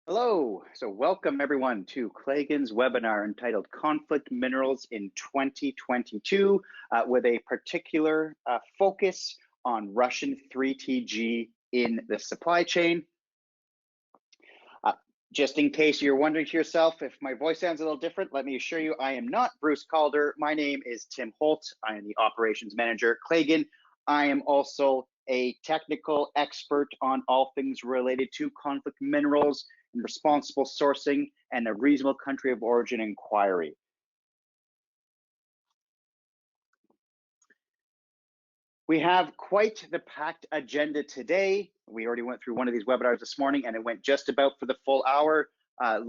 Hello, so welcome everyone to Claigan's webinar entitled Conflict Minerals in 2022 with a particular focus on Russian 3TG in the supply chain. Just in case you're wondering to yourself if my voice sounds a little different, let me assure you I am not Bruce Calder. My name is Tim Holt. I am the operations manager at Claigan. I am also a technical expert on all things related to conflict minerals and responsible sourcing and a reasonable country of origin inquiry. We have quite the packed agenda today. We already went through one of these webinars this morning and it went just about for the full hour. A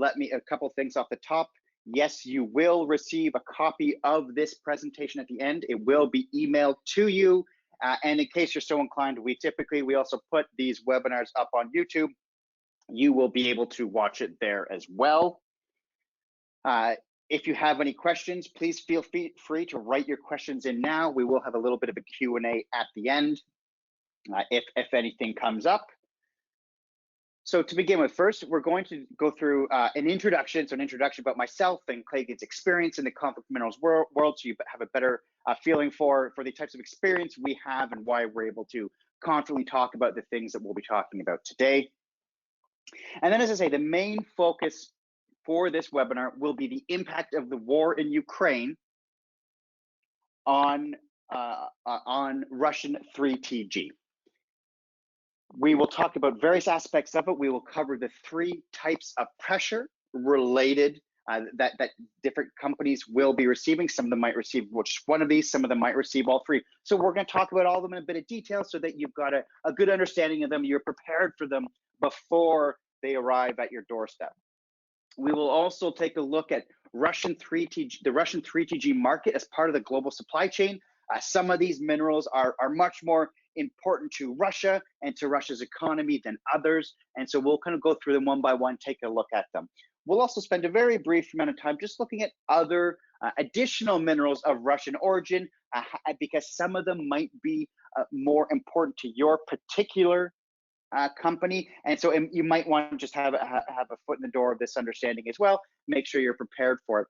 couple things off the top. Yes, you will receive a copy of this presentation at the end. It will be emailed to you. And in case you're so inclined, we also put these webinars up on YouTube. You will be able to watch it there as well. If you have any questions, please feel free to write your questions in now. We will have a little bit of a Q&A at the end if anything comes up. So to begin with, first, we're going to go through an introduction about myself and Claigan's experience in the conflict minerals world, so you have a better feeling for the types of experience we have and why we're able to confidently talk about the things that we'll be talking about today. And then, as I say, the main focus for this webinar will be the impact of the war in Ukraine on Russian 3TG. We will talk about various aspects of it. We will cover the three types of pressure related that different companies will be receiving. Some of them might receive which one of these, some of them might receive all three. So we're going to talk about all of them in a bit of detail so that you've got a good understanding of them. You're prepared for them before they arrive at your doorstep. We will also take a look at the Russian 3TG market as part of the global supply chain. Some of these minerals are much more important to Russia and to Russia's economy than others. And so we'll kind of go through them one by one, take a look at them. We'll also spend a very brief amount of time just looking at other additional minerals of Russian origin, because some of them might be more important to your particular company, and so you might want to just have a foot in the door of this understanding as well. Make sure you're prepared for it.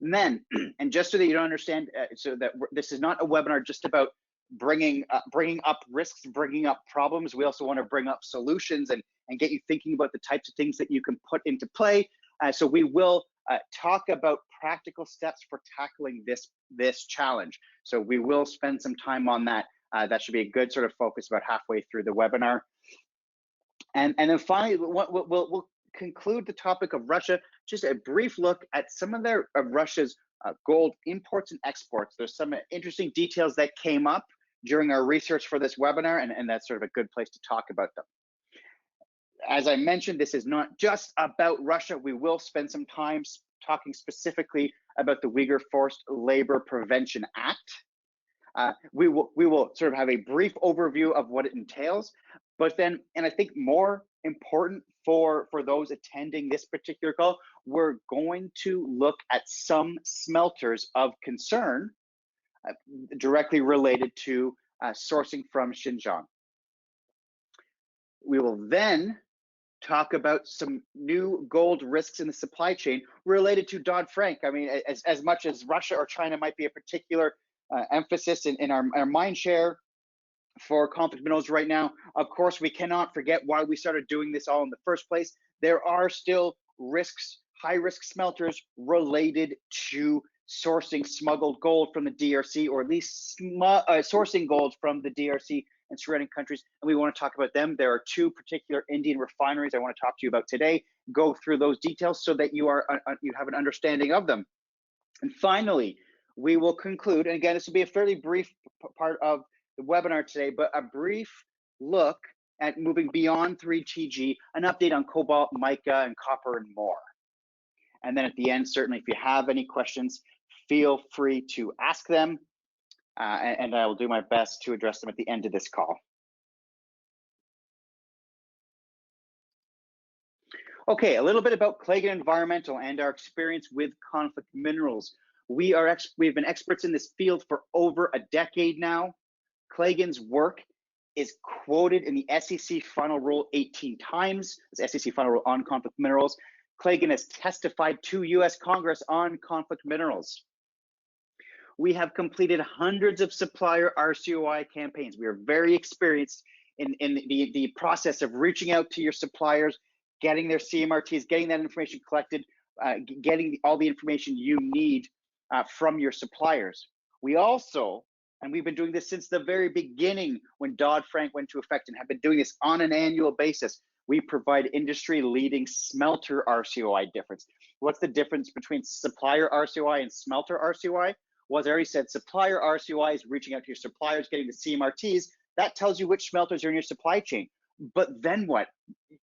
And then, and just so that you don't understand, so that this is not a webinar just about bringing up risks, bringing up problems. We also want to bring up solutions and get you thinking about the types of things that you can put into play. So we will talk about practical steps for tackling this challenge. So we will spend some time on that. That should be a good sort of focus about halfway through the webinar. And then finally, we'll conclude the topic of Russia, just a brief look at some of Russia's gold imports and exports. There's some interesting details that came up during our research for this webinar, and that's sort of a good place to talk about them. As I mentioned, this is not just about Russia. We will spend some time talking specifically about the Uyghur Forced Labor Prevention Act. We will sort of have a brief overview of what it entails, but then, and I think more important for those attending this particular call, we're going to look at some smelters of concern directly related to sourcing from Xinjiang. We will then talk about some new gold risks in the supply chain related to Dodd-Frank. I mean, as much as Russia or China might be a particular emphasis in our mind share for conflict minerals right now, of course, we cannot forget why we started doing this all in the first place. There are still risks, high-risk smelters related to sourcing smuggled gold from the DRC, or at least sourcing gold from the DRC and surrounding countries, and we want to talk about them. There are two particular Indian refineries I want to talk to you about today. Go through those details so that you have an understanding of them. And finally, we will conclude, and again, this will be a fairly brief part of the webinar today, but a brief look at moving beyond 3TG, an update on cobalt, mica, and copper, and more. And then at the end, certainly, if you have any questions, feel free to ask them, and I will do my best to address them at the end of this call. Okay, a little bit about Claigan Environmental and our experience with conflict minerals. We've been experts in this field for over a decade now. Claigan's work is quoted in the SEC Final Rule 18 times. It's SEC Final Rule on conflict minerals. Claigan has testified to US Congress on conflict minerals. We have completed hundreds of supplier RCOI campaigns. We are very experienced in the process of reaching out to your suppliers, getting their CMRTs, getting that information collected, getting all the information you need from your suppliers. We also, and we've been doing this since the very beginning when Dodd-Frank went into effect, and have been doing this on an annual basis, we provide industry-leading smelter RCOI difference. What's the difference between supplier RCOI and smelter RCOI? Well, as I already said, supplier RCOI is reaching out to your suppliers, getting the CMRTs. That tells you which smelters are in your supply chain. But then what?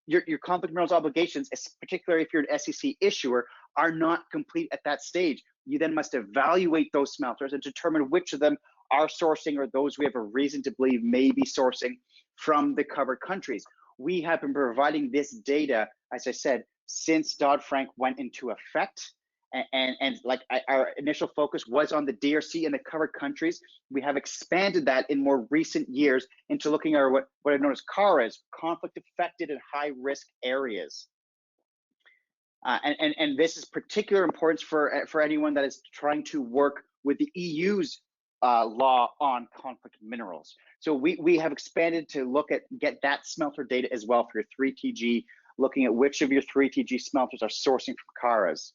Your conflict minerals obligations, particularly if you're an SEC issuer, are not complete at that stage. You then must evaluate those smelters and determine which of them are sourcing, or those we have a reason to believe may be sourcing from the covered countries. We have been providing this data, as I said, since Dodd-Frank went into effect. And our initial focus was on the DRC and the covered countries. We have expanded that in more recent years into looking at what are known as CARAs, conflict affected and high risk areas. And this is particular importance for anyone that is trying to work with the EU's law on conflict minerals. So we have expanded to get that smelter data as well for your 3TG, looking at which of your 3TG smelters are sourcing from CARAs.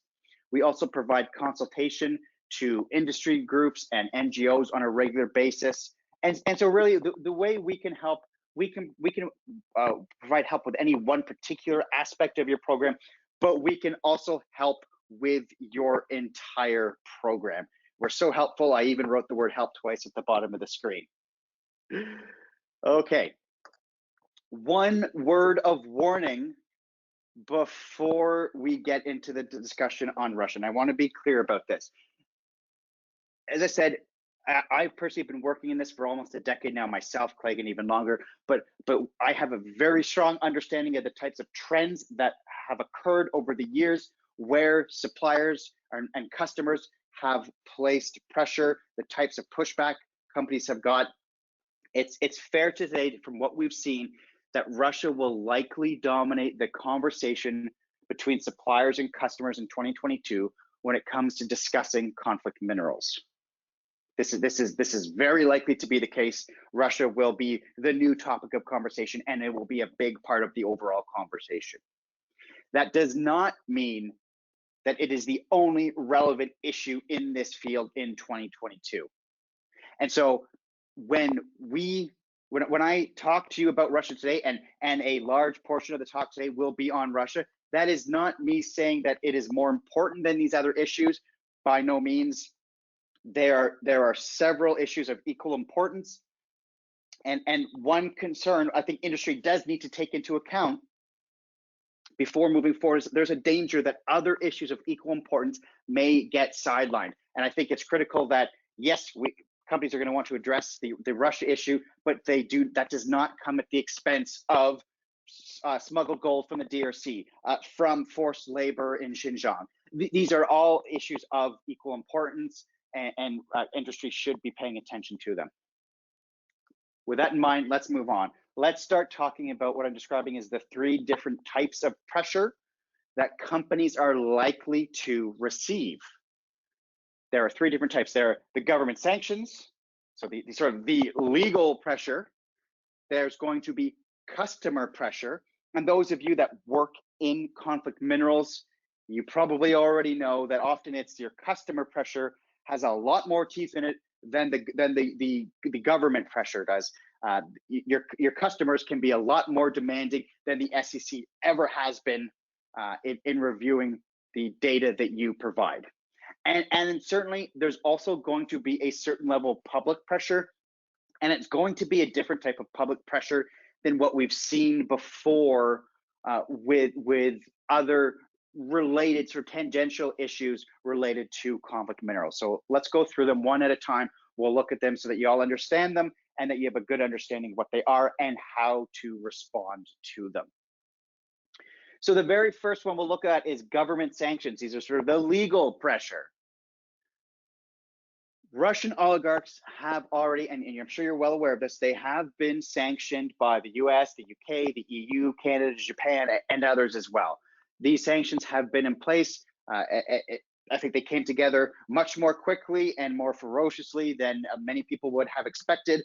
We also provide consultation to industry groups and NGOs on a regular basis. And so really the way we can help, we can provide help with any one particular aspect of your program, but we can also help with your entire program. We're so helpful, I even wrote the word help twice at the bottom of the screen. Okay, one word of warning before we get into the discussion on Russia. And I want to be clear about this. As I said, I've personally been working in this for almost a decade now myself, Claigan even longer, but I have a very strong understanding of the types of trends that have occurred over the years where suppliers and customers have placed pressure, the types of pushback companies have got. It's fair to say, from what we've seen, that Russia will likely dominate the conversation between suppliers and customers in 2022 when it comes to discussing conflict minerals. This is very likely to be the case. Russia will be the new topic of conversation, and it will be a big part of the overall conversation. That does not mean that it is the only relevant issue in this field in 2022. And so when I talk to you about Russia today, and a large portion of the talk today will be on Russia, that is not me saying that it is more important than these other issues. By no means. There are several issues of equal importance. And one concern I think industry does need to take into account before moving forward is there's a danger that other issues of equal importance may get sidelined. And I think it's critical that, yes, companies are going to want to address the Russia issue, but that does not come at the expense of smuggled gold from the DRC, from forced labor in Xinjiang. These are all issues of equal importance, and industry should be paying attention to them. With that in mind, let's move on. Let's start talking about what I'm describing as the 3 different types of pressure that companies are likely to receive. There are 3 different types. There are the government sanctions, so the sort of the legal pressure. There's going to be customer pressure, and those of you that work in conflict minerals, you probably already know that often it's your customer pressure has a lot more teeth in it than the government pressure does. Your customers can be a lot more demanding than the SEC ever has been in reviewing the data that you provide. And certainly there's also going to be a certain level of public pressure, and it's going to be a different type of public pressure than what we've seen before with other related sort of tangential issues related to conflict minerals. So let's go through them one at a time. We'll look at them so that you all understand them and that you have a good understanding of what they are and how to respond to them. So the very first one we'll look at is government sanctions. These are sort of the legal pressure. Russian oligarchs have already, and I'm sure you're well aware of this, they have been sanctioned by the US, the UK, the EU, Canada, Japan, and others as well. These sanctions have been in place. I think they came together much more quickly and more ferociously than many people would have expected,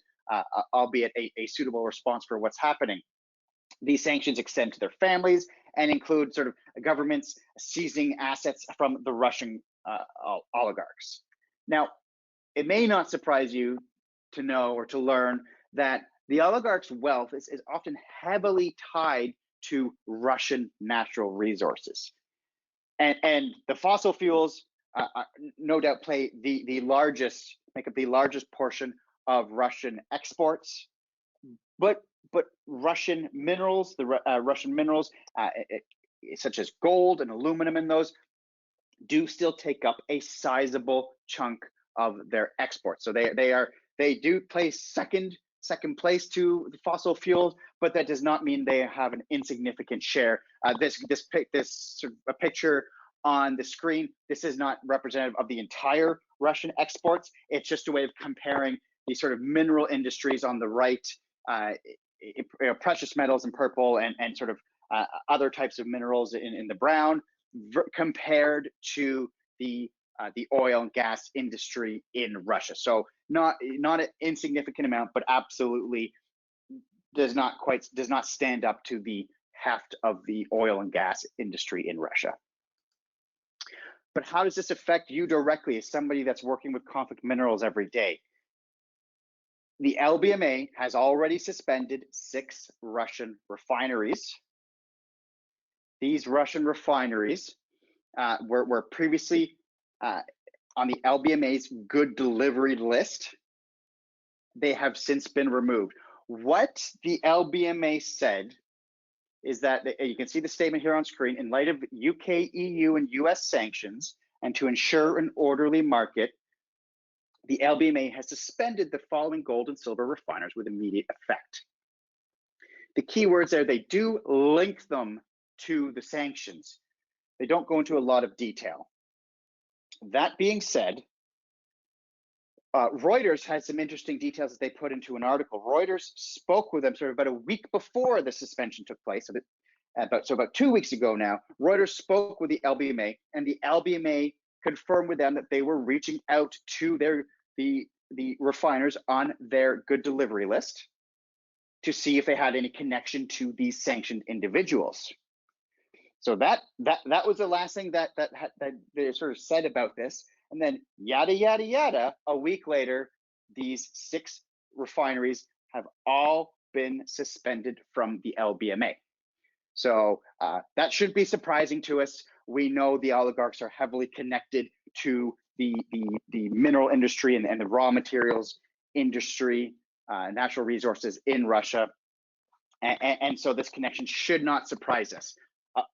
albeit a suitable response for what's happening. These sanctions extend to their families and include sort of governments seizing assets from the Russian oligarchs. Now, it may not surprise you to know or to learn that the oligarchs' wealth is often heavily tied to Russian natural resources. And the fossil fuels no doubt play make up the largest portion of Russian exports, but Russian minerals, such as gold and aluminum, and those do still take up a sizable chunk of their exports. So they do play second place to the fossil fuels, but that does not mean they have an insignificant share. This sort of a picture on the screen, this is not representative of the entire Russian exports. It's just a way of comparing the sort of mineral industries on the right, precious metals in purple, and sort of other types of minerals in the brown, compared to the oil and gas industry in Russia. So not an insignificant amount, but absolutely does not stand up to the heft of the oil and gas industry in Russia. But how does this affect you directly as somebody that's working with conflict minerals every day? The LBMA has already suspended 6 Russian refineries. These Russian refineries were previously on the LBMA's good delivery list. They have since been removed. What the LBMA said is that, you can see the statement here on screen, in light of UK, EU, and US sanctions, and to ensure an orderly market, the LBMA has suspended the following gold and silver refiners with immediate effect. The key words there, they do link them to the sanctions. They don't go into a lot of detail. That being said, Reuters has some interesting details that they put into an article. Reuters spoke with them sort of about a week before the suspension took place. About 2 weeks ago now, Reuters spoke with the LBMA, and the LBMA confirmed with them that they were reaching out to the refiners on their good delivery list to see if they had any connection to these sanctioned individuals. So that was the last thing that they sort of said about this. And then yada, yada, yada, a week later, these 6 refineries have all been suspended from the LBMA. So that shouldn't be surprising to us. We know the oligarchs are heavily connected to the mineral industry and the raw materials industry, natural resources in Russia. And so this connection should not surprise us.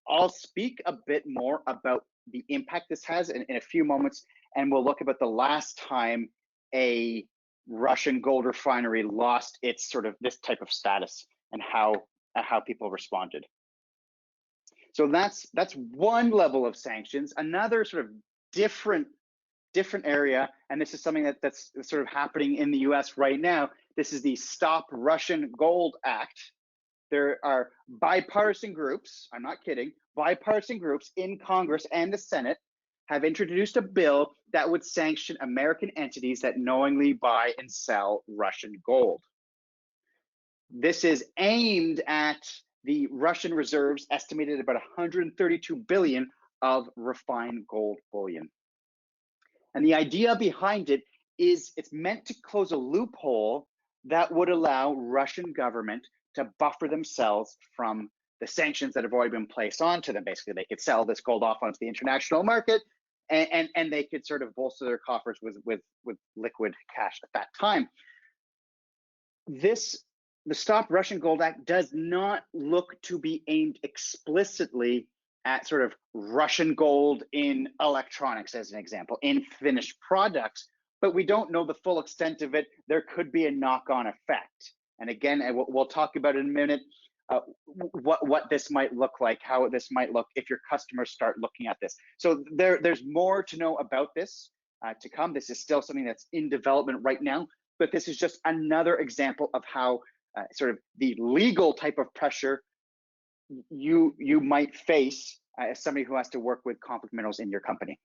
I'll speak a bit more about the impact this has in a few moments, and we'll look about the last time a Russian gold refinery lost its sort of this type of status and how people responded. So that's one level of sanctions. Another sort of different area, and this is something that's sort of happening in the US right now. This is the Stop Russian Gold Act. There are bipartisan groups, I'm not kidding, bipartisan groups in Congress and the Senate have introduced a bill that would sanction American entities that knowingly buy and sell Russian gold. This is aimed at the Russian reserves, estimated at about 132 billion of refined gold bullion. And the idea behind it is it's meant to close a loophole that would allow Russian government to buffer themselves from the sanctions that have already been placed onto them. Basically, they could sell this gold off onto the international market, and they could sort of bolster their coffers with liquid cash at that time. The Stop Russian Gold Act does not look to be aimed explicitly at sort of Russian gold in electronics, as an example, in finished products, but we don't know the full extent of it. There could be a knock-on effect. And again, we'll talk about in a minute what this might look like, how this might look if your customers start looking at this. So there's more to know about this. to come. This is still something that's in development right now, but this is just another example of how sort of the legal type of pressure you might face as somebody who has to work with conflict minerals in your company.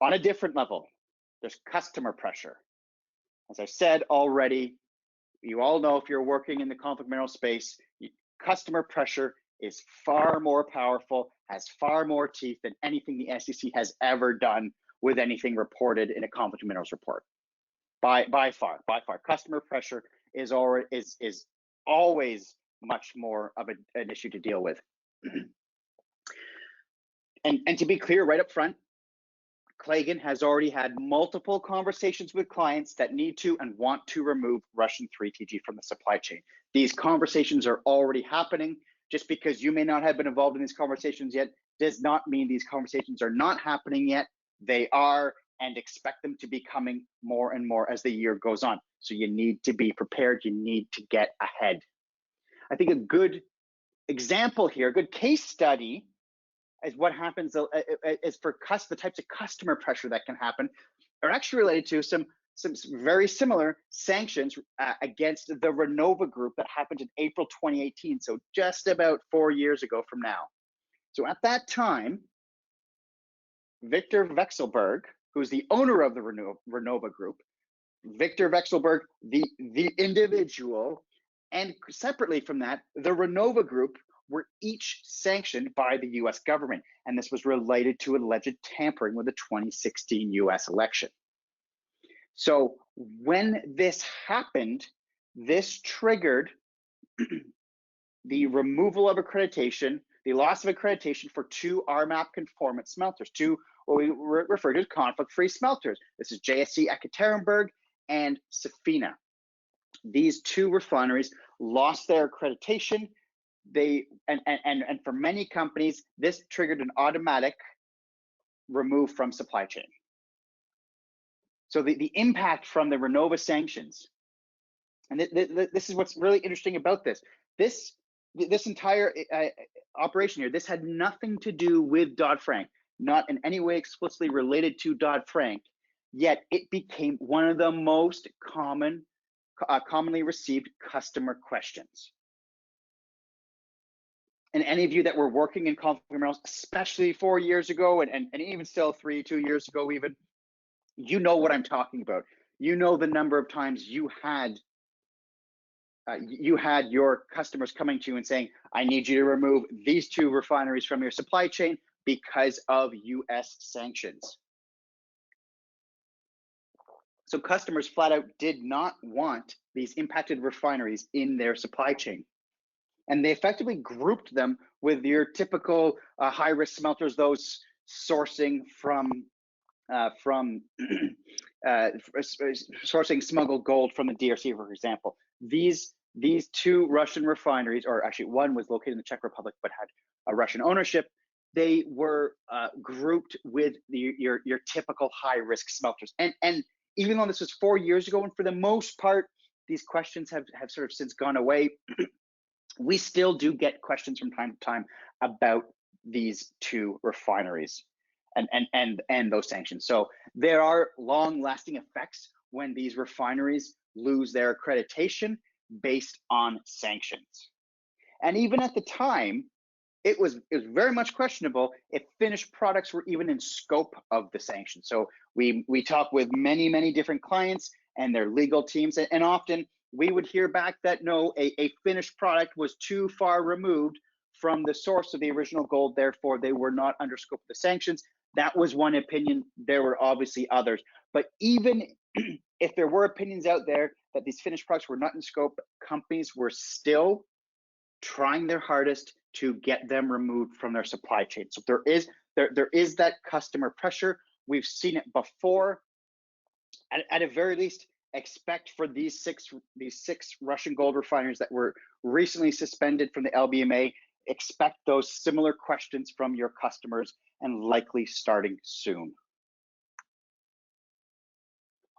On a different level, there's customer pressure. As I said already, you all know if you're working in the conflict mineral space, customer pressure is far more powerful, has far more teeth than anything the SEC has ever done with anything reported in a conflict minerals report. By far, customer pressure is always much more of an issue to deal with. And to be clear right up front, Claigan has already had multiple conversations with clients that need to and want to remove Russian 3TG from the supply chain. These conversations are already happening. Just because you may not have been involved in these conversations yet does not mean these conversations are not happening yet. They are, and expect them to be coming more and more as the year goes on. So you need to be prepared. You need to get ahead. I think a good example here, a good case study is what happens is for the types of customer pressure that can happen are actually related to some very similar sanctions against the Renova Group that happened in April 2018, so just about 4 years ago from now. So at that time, Victor Vekselberg, who's the owner of the Renova Group, Victor Vekselberg, the individual, and separately from that, the Renova Group were each sanctioned by the US government. And this was related to alleged tampering with the 2016 US election. So when this happened, this triggered the removal of accreditation, the loss of accreditation for 2 RMAP conformant smelters, 2 what we refer to as conflict-free smelters. This is JSC Ekaterinburg and Safina. These 2 refineries lost their accreditation. And for many companies, this triggered an automatic remove from supply chain. So the impact from the Renova sanctions, and this is what's really interesting about this. This entire operation here, this had nothing to do with Dodd-Frank, not in any way explicitly related to Dodd-Frank, yet it became one of the most commonly received customer questions. And any of you that were working in conflict minerals, especially 4 years ago, and even still 2 years ago even, you know what I'm talking about. You know the number of times you had your customers coming to you and saying, I need you to remove these 2 refineries from your supply chain because of US sanctions. So customers flat out did not want these impacted refineries in their supply chain. And they effectively grouped them with your typical high-risk smelters, those sourcing sourcing smuggled gold from the DRC, for example. These 2 Russian refineries, or actually one was located in the Czech Republic but had a Russian ownership, they were grouped with your typical high-risk smelters. And even though this was 4 years ago, and for the most part, these questions have sort of since gone away, we still do get questions from time to time about these 2 refineries and those sanctions. So there are long-lasting effects when these refineries lose their accreditation based on sanctions. And even at the time, it was very much questionable if finished products were even in scope of the sanctions. So we talk with many different clients and their legal teams, and often we would hear back that no, a finished product was too far removed from the source of the original gold, therefore they were not under scope of the sanctions. That was one opinion. There were obviously others. But even if there were opinions out there that these finished products were not in scope, companies were still trying their hardest to get them removed from their supply chain. So there is that customer pressure. We've seen it before. At a very least, expect for these six Russian gold refineries that were recently suspended from the LBMA, expect those similar questions from your customers, and likely starting soon.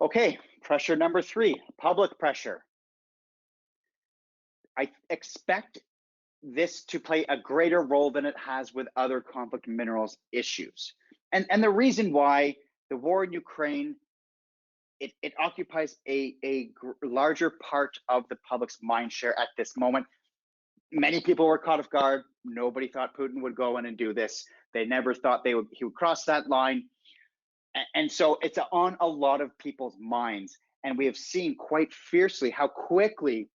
Okay, pressure number 3, public pressure. I expect this to play a greater role than it has with other conflict minerals issues. And the reason why the war in Ukraine, it occupies a larger part of the public's mind share at this moment. Many people were caught off guard. Nobody thought Putin would go in and do this. They never thought he would cross that line. And so it's on a lot of people's minds. And we have seen quite fiercely how quickly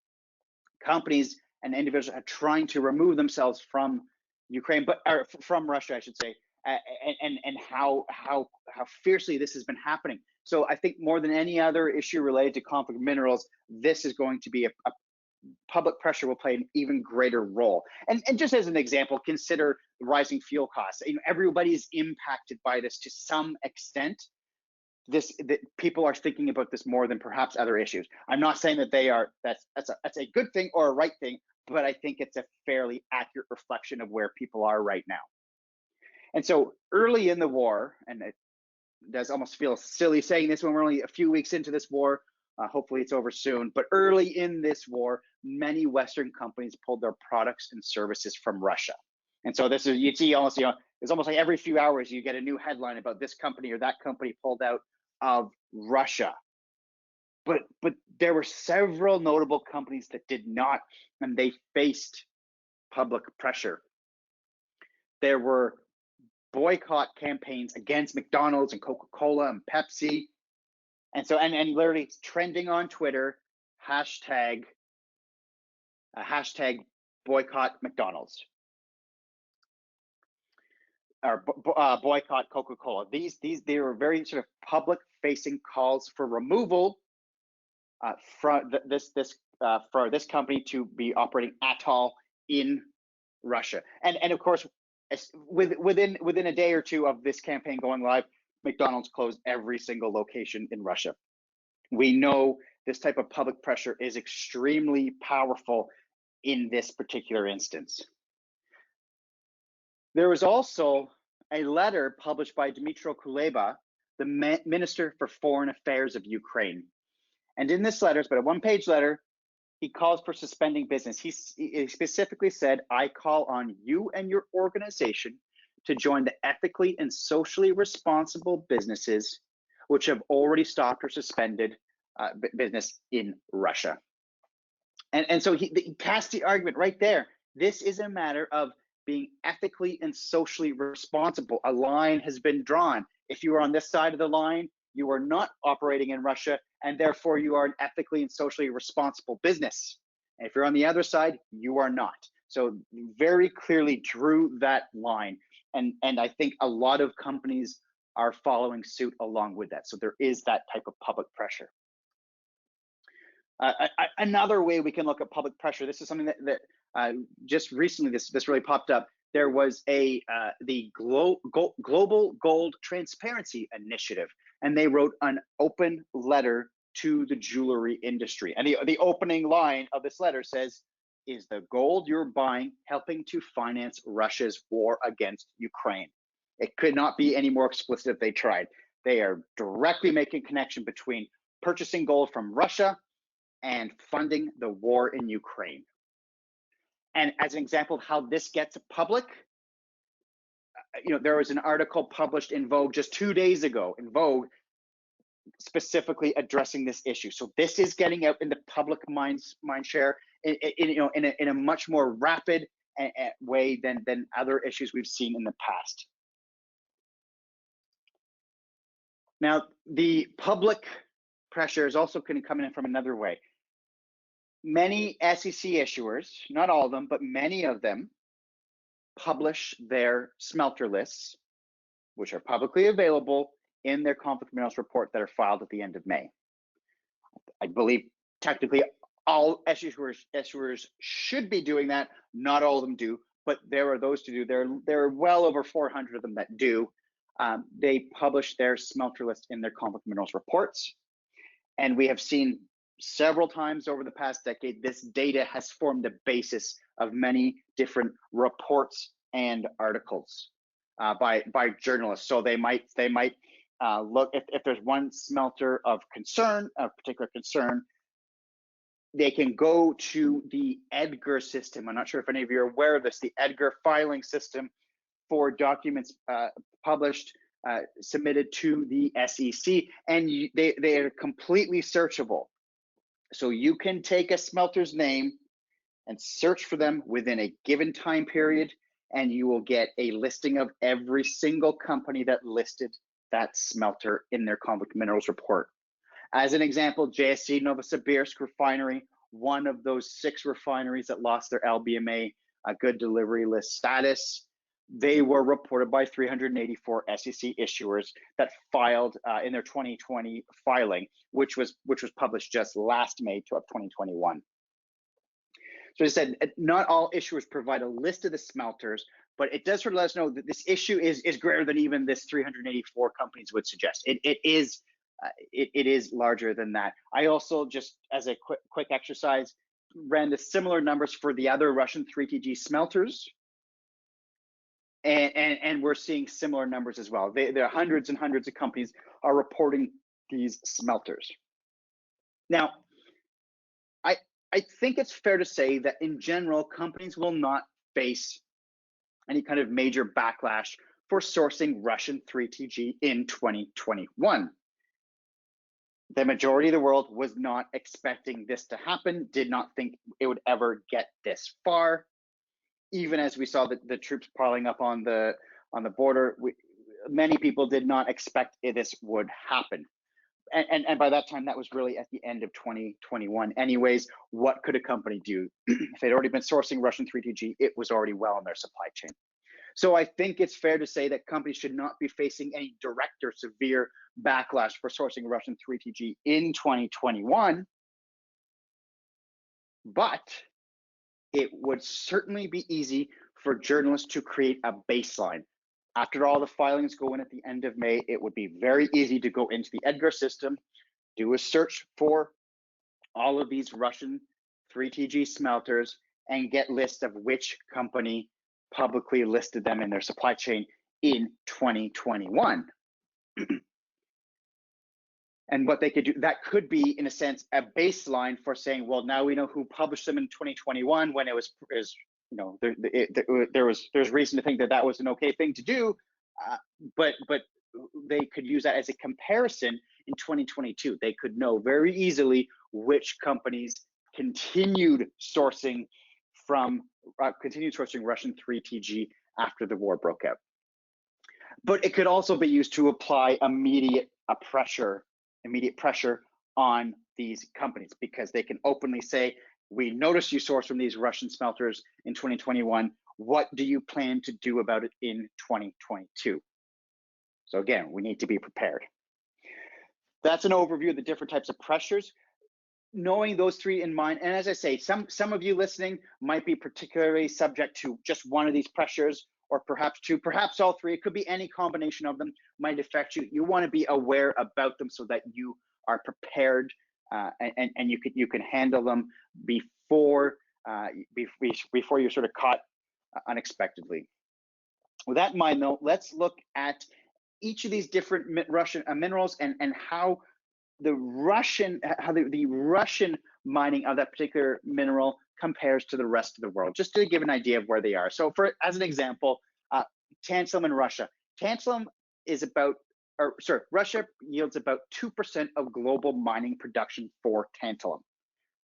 companies and individuals are trying to remove themselves from Ukraine, or from Russia, I should say, and how fiercely this has been happening. So I think more than any other issue related to conflict minerals, this is going to be a public pressure will play an even greater role. And just as an example, consider rising fuel costs. Everybody is impacted by this to some extent. That people are thinking about this more than perhaps other issues. I'm not saying that that's a good thing or a right thing, but I think it's a fairly accurate reflection of where people are right now. And so early in the war, and it does almost feel silly saying this when we're only a few weeks into this war, hopefully it's over soon, but early in this war, many Western companies pulled their products and services from Russia. And so this is, you see almost, it's almost like every few hours you get a new headline about this company or that company pulled out of Russia. But there were several notable companies that did not, and they faced public pressure. There were boycott campaigns against McDonald's and Coca-Cola and Pepsi. And so, and literally trending on Twitter, hashtag boycott McDonald's, or boycott Coca-Cola. They were very sort of public-facing calls for removal for this company to be operating at all in Russia. And of course, within a day or two of this campaign going live, McDonald's closed every single location in Russia. We know this type of public pressure is extremely powerful in this particular instance. There was also a letter published by Dmytro Kuleba, the Minister for Foreign Affairs of Ukraine. And in this letter, it's about a one-page letter, he calls for suspending business. He specifically said, I call on you and your organization to join the ethically and socially responsible businesses which have already stopped or suspended business in Russia. And so he cast the argument right there. This is a matter of being ethically and socially responsible. A line has been drawn. If you are on this side of the line, you are not operating in Russia, and therefore you are an ethically and socially responsible business. And if you're on the other side, you are not. So very clearly drew that line. And I think a lot of companies are following suit along with that. So there is that type of public pressure. Another way we can look at public pressure, this is something that just recently this really popped up. There was the Global Gold Transparency Initiative, and they wrote an open letter to the jewelry industry. And the opening line of this letter says, is the gold you're buying helping to finance Russia's war against Ukraine? It could not be any more explicit if they tried. They are directly making a connection between purchasing gold from Russia and funding the war in Ukraine. And as an example of how this gets public, there was an article published in Vogue just 2 days ago in Vogue specifically addressing this issue. So this is getting out in the public mind share in a much more rapid way than other issues we've seen in the past. Now, the public pressure is also going to come in from another way. Many SEC issuers, not all of them, but many of them, publish their smelter lists, which are publicly available in their conflict minerals report that are filed at the end of May. I believe technically all issuers should be doing that. Not all of them do, but there are those to do. There are well over 400 of them that do. They publish their smelter list in their conflict minerals reports. And we have seen several times over the past decade, this data has formed the basis of many different reports and articles by journalists. So they might look, if there's one smelter of concern, of particular concern, they can go to the EDGAR system. I'm not sure if any of you are aware of this, the EDGAR filing system for documents published submitted to the SEC, and they are completely searchable. So you can take a smelter's name and search for them within a given time period, and you will get a listing of every single company that listed that smelter in their conflict minerals report. As an example, JSC Novosibirsk refinery, one of those 6 refineries that lost their LBMA good delivery list status, they were reported by 384 SEC issuers that filed in their 2020 filing, which was published just last May of 2021. So as I said, not all issuers provide a list of the smelters, but it does sort of let us know that this issue is greater than even this 384 companies would suggest. It is larger than that. I also, just as a quick exercise, ran the similar numbers for the other Russian 3TG smelters, and we're seeing similar numbers as well. There are hundreds and hundreds of companies are reporting these smelters. Now, I think it's fair to say that in general, companies will not face any kind of major backlash for sourcing Russian 3TG in 2021. The majority of the world was not expecting this to happen, did not think it would ever get this far. Even as we saw the troops piling up on the border, many people did not expect this would happen. And by that time, that was really at the end of 2021. Anyways, what could a company do? If they'd already been sourcing Russian 3TG, it was already well in their supply chain. So I think it's fair to say that companies should not be facing any direct or severe backlash for sourcing Russian 3TG in 2021. But it would certainly be easy for journalists to create a baseline. After all the filings go in at the end of May, it would be very easy to go into the EDGAR system, do a search for all of these Russian 3TG smelters, and get lists of which company publicly listed them in their supply chain in 2021. And what they could do, that could be, in a sense, a baseline for saying, well, now we know who published them in 2021 when it was, there's reason to think that that was an okay thing to do, but they could use that as a comparison in 2022. They could know very easily which companies continued sourcing Russian 3TG after the war broke out. But it could also be used to apply immediate pressure on these companies, because they can openly say, we noticed you sourced from these Russian smelters in 2021. What do you plan to do about it in 2022? So again, we need to be prepared. That's an overview of the different types of pressures. Knowing those 3 in mind, and as I say, some of you listening might be particularly subject to just one of these pressures, or perhaps 2, perhaps all 3. It could be any combination of them might affect you. You want to be aware about them so that you are prepared and you can handle them before you're sort of caught unexpectedly. With that in mind, though, let's look at each of these different Russian minerals and how the Russian mining of that particular mineral compares to the rest of the world, just to give an idea of where they are. So as an example, tantalum in Russia. Tantalum is Russia yields about 2% of global mining production for tantalum.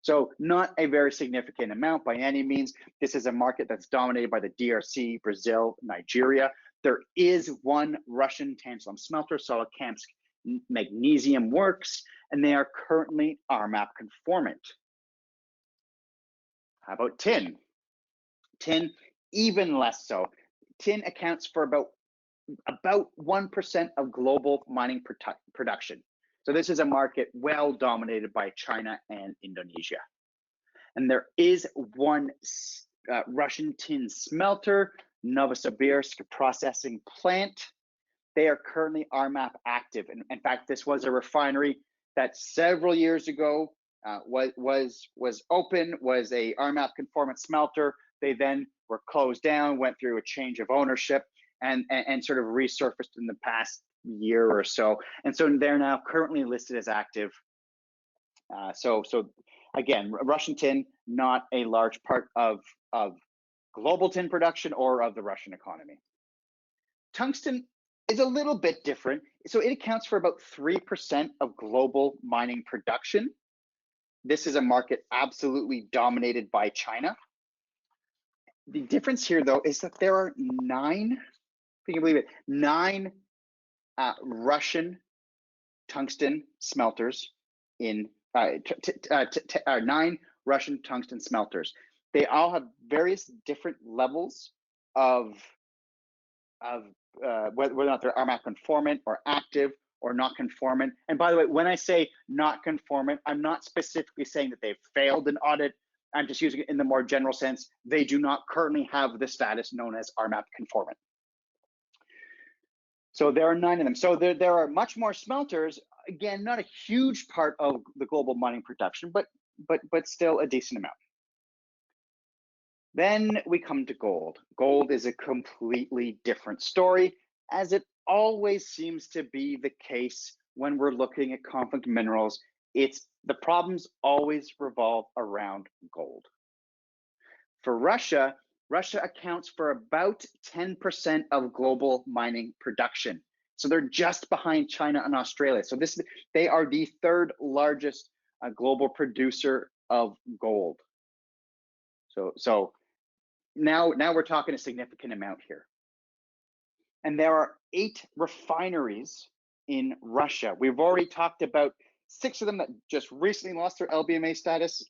So not a very significant amount by any means. This is a market that's dominated by the DRC, Brazil, Nigeria. There is one Russian tantalum smelter, Solikamsk Magnesium Works, and they are currently RMAP conformant. How about tin? Tin, even less so. Tin accounts for about 1% of global mining production. So this is a market well dominated by China and Indonesia. And there is one Russian tin smelter, Novosibirsk processing plant. They are currently RMAP active. And in fact, this was a refinery that several years ago was open, was a RMAP conformant smelter. They then were closed down, went through a change of ownership, and sort of resurfaced in the past year or so. And so they're now currently listed as active. So again, Russian tin, not a large part of global tin production or of the Russian economy. Tungsten is a little bit different. So it accounts for about 3% of global mining production. This is a market absolutely dominated by China. The difference here, though, is that there are 9, if you can believe it, 9 Russian tungsten smelters in 9 Russian tungsten smelters. They all have various different levels of whether or not they're RMAP conformant or active or not conformant. And by the way, when I say not conformant, I'm not specifically saying that they've failed an audit. I'm just using it in the more general sense. They do not currently have the status known as RMAP conformant. So there are 9 of them. So there are much more smelters. Again, not a huge part of the global mining production, but still a decent amount. Then we come to gold. Gold is a completely different story, as it always seems to be the case when we're looking at conflict minerals. The problems always revolve around gold. For Russia, Russia accounts for about 10% of global mining production. So they're just behind China and Australia. So they are the 3rd largest global producer of gold. So now we're talking a significant amount here. And there are 8 refineries in Russia. We've already talked about 6 of them that just recently lost their LBMA status.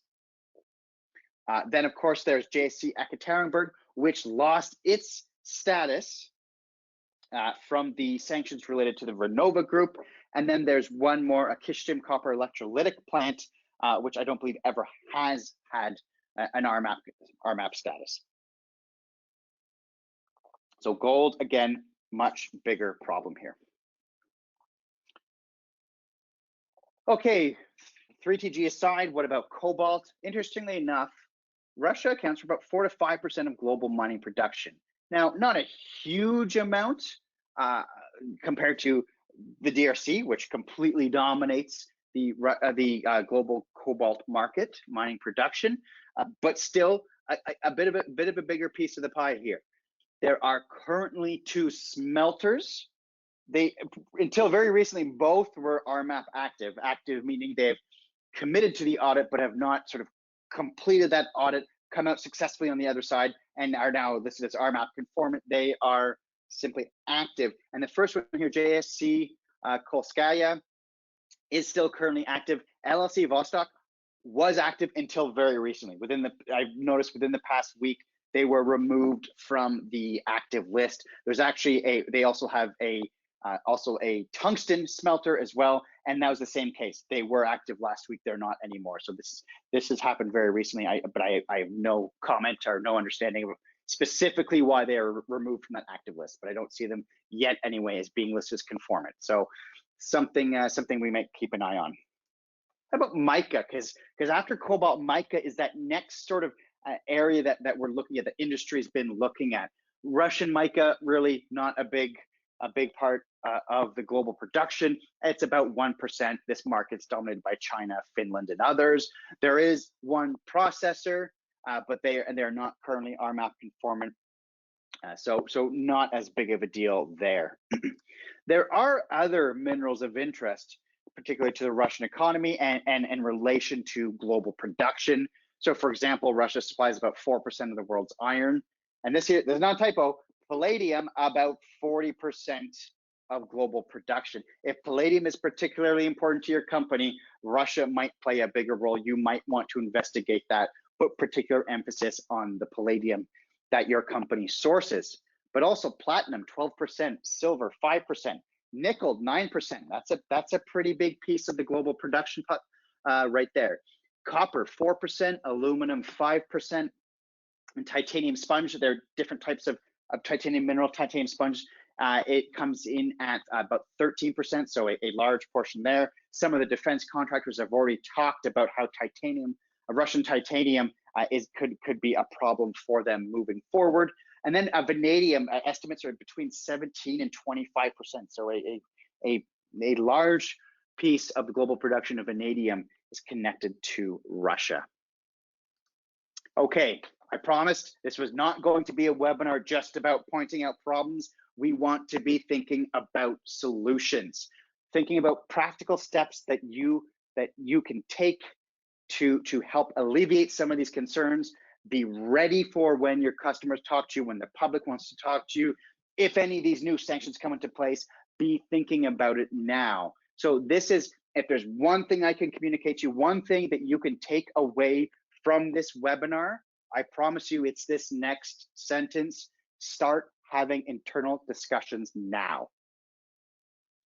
Then, of course, there's JSC Ekaterinburg, which lost its status from the sanctions related to the Renova Group. And then there's one more, a Kishtim copper electrolytic plant, which I don't believe ever has had an RMAP status. So gold, again, much bigger problem here. Okay, 3TG aside, what about cobalt? Interestingly enough, Russia accounts for about 4 to 5% of global mining production. Now, not a huge amount compared to the DRC, which completely dominates the global cobalt market, mining production, but still a bit of a bigger piece of the pie here. There are currently 2 smelters. Until very recently, both were RMAP active. Active meaning they've committed to the audit, but have not sort of completed that audit, come out successfully on the other side, and are now listed as RMAP conformant. They are simply active. And the first one here, JSC Kolskaya, is still currently active. LLC Vostok was active until very recently. I've noticed within the past week, they were removed from the active list. There's actually they also have also a tungsten smelter as well, and that was the same case. They were active last week, they're not anymore. So this has happened very recently, but I have no comment or no understanding of specifically why they are removed from that active list, but I don't see them yet anyway as being listed as conformant. So something we might keep an eye on. How about mica? Because after cobalt, mica is that next sort of area that we're looking at, the industry's been looking at. Russian mica, really not a big part of the global production. It's about 1%. This market's dominated by China, Finland, and others. There is one processor, but they're not currently RMAP conformant. So not as big of a deal there. There are other minerals of interest, particularly to the Russian economy and in relation to global production. So for example, Russia supplies about 4% of the world's iron. And this here, there's not a typo, palladium, about 40% of global production. If palladium is particularly important to your company, Russia might play a bigger role. You might want to investigate that, put particular emphasis on the palladium that your company sources. But also platinum, 12%, silver, 5%, nickel, 9%. That's a pretty big piece of the global production right there. Copper, 4%, aluminum, 5%, and titanium sponge. There are different types of titanium mineral. Titanium sponge, it comes in at about 13%, so a large portion there. Some of the defense contractors have already talked about how titanium, Russian titanium, could be a problem for them moving forward. And then vanadium, estimates are between 17 and 25%. So a large piece of the global production of vanadium is connected to Russia. Okay, I promised this was not going to be a webinar just about pointing out problems. we want to be thinking about solutions, thinking about practical steps that you can take to help alleviate some of these concerns. Be ready for when your customers talk to you, when the public wants to talk to you. If any of these new sanctions come into place, be thinking about it now. So this is, if there's one thing I can communicate to you, one thing that you can take away from this webinar, I promise you it's this next sentence: start having internal discussions now.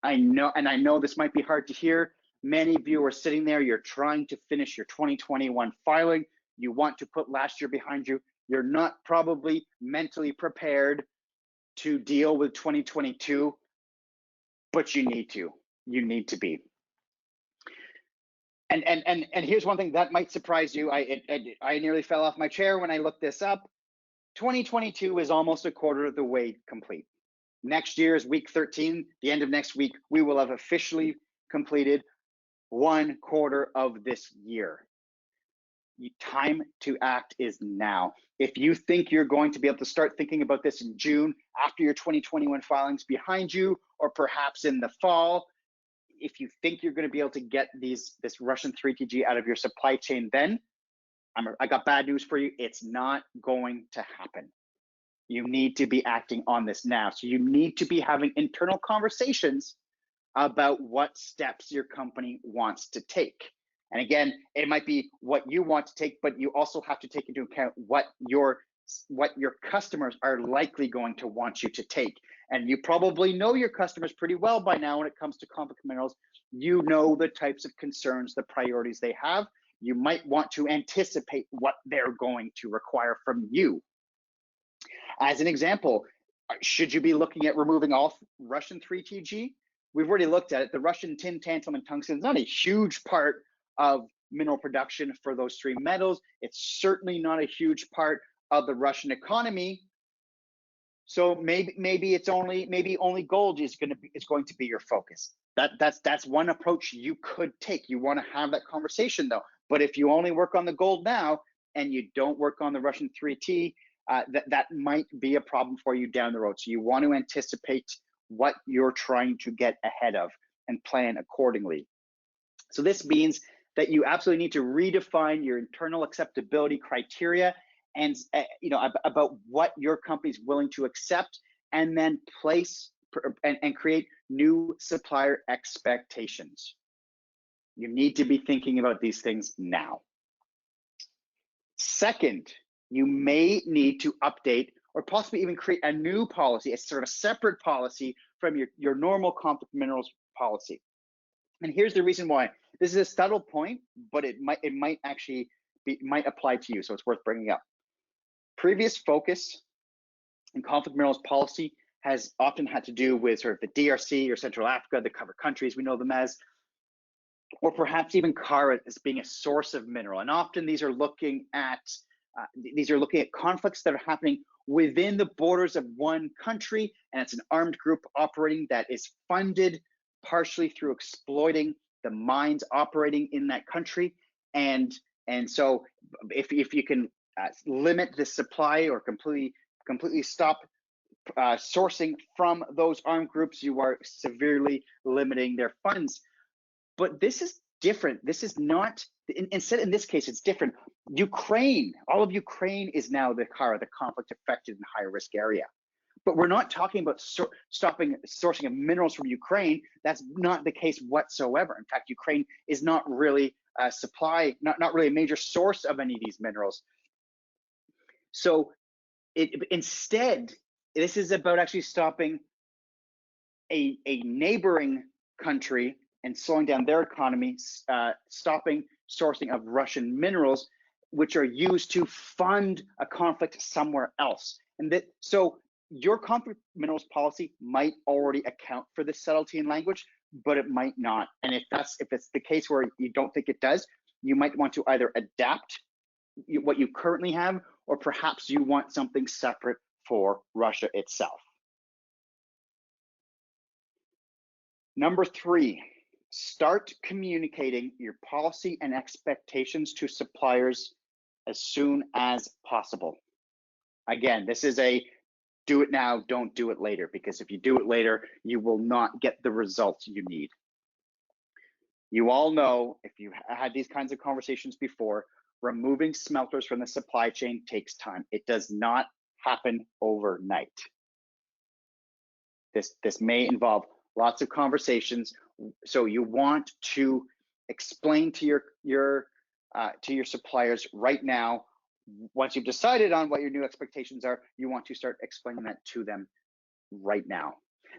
I know this might be hard to hear. Many of you are sitting there, you're trying to finish your 2021 filing. You want to put last year behind you. You're not probably mentally prepared to deal with 2022, but you need to be. And here's one thing that might surprise you. I nearly fell off my chair when I looked this up. 2022 is almost a quarter of the way complete. Next year is week 13. The end of next week, we will have officially completed 1 quarter of this year. Time to act is now. If you think you're going to be able to start thinking about this in June, after your 2021 filings behind you, or perhaps in the fall, if you think you're going to be able to get this Russian 3TG out of your supply chain, then I got bad news for you. It's not going to happen. You need to be acting on this now. So you need to be having internal conversations about what steps your company wants to take. And again, it might be what you want to take, but you also have to take into account what your customers are likely going to want you to take. And you probably know your customers pretty well by now when it comes to conflict minerals. You know the types of concerns, the priorities they have. You might want to anticipate what they're going to require from you. As an example, should you be looking at removing all Russian 3TG? We've already looked at it. The Russian tin, tantalum, and tungsten is not a huge part of mineral production for those 3 metals. It's certainly not a huge part of the Russian economy. So maybe only gold is going to be your focus. That's one approach you could take. You want to have that conversation though. But if you only work on the gold now and you don't work on the Russian 3T, that might be a problem for you down the road. So you want to anticipate what you're trying to get ahead of and plan accordingly. So this means that you absolutely need to redefine your internal acceptability criteria and about what your company's willing to accept, and then place and create new supplier expectations. You need to be thinking about these things now. Second, you may need to update or possibly even create a new policy, a sort of separate policy from your normal conflict minerals policy. And here's the reason why. This is a subtle point, but it might actually apply to you, so it's worth bringing up. Previous focus in conflict minerals policy has often had to do with sort of the DRC or Central Africa, the covered countries we know them as, or perhaps even Kara as being a source of mineral. And often these are looking at conflicts that are happening within the borders of one country, and it's an armed group operating that is funded partially through exploiting the mines operating in that country. And so if you can limit the supply or completely stop sourcing from those armed groups, you are severely limiting their funds. But this is different. This is not, instead in this case, it's different. Ukraine, all of Ukraine is now the conflict affected and high risk area. But we're not talking about stopping sourcing of minerals from Ukraine. That's not the case whatsoever. In fact, Ukraine is not really a supply, not really a major source of any of these minerals. So instead, this is about actually stopping a neighboring country and slowing down their economy, stopping sourcing of Russian minerals, which are used to fund a conflict somewhere else. And so your conflict minerals policy might already account for this subtlety in language, but it might not. And if it's the case where you don't think it does, you might want to either adapt what you currently have, or perhaps you want something separate for Russia itself. Number 3, start communicating your policy and expectations to suppliers as soon as possible. Again, this is do it now, don't do it later, because if you do it later, you will not get the results you need. You all know, if you had these kinds of conversations before, removing smelters from the supply chain takes time. It does not happen overnight. This may involve lots of conversations. So you want to explain to your suppliers right now. Once you've decided on what your new expectations are, you want to start explaining that to them right now.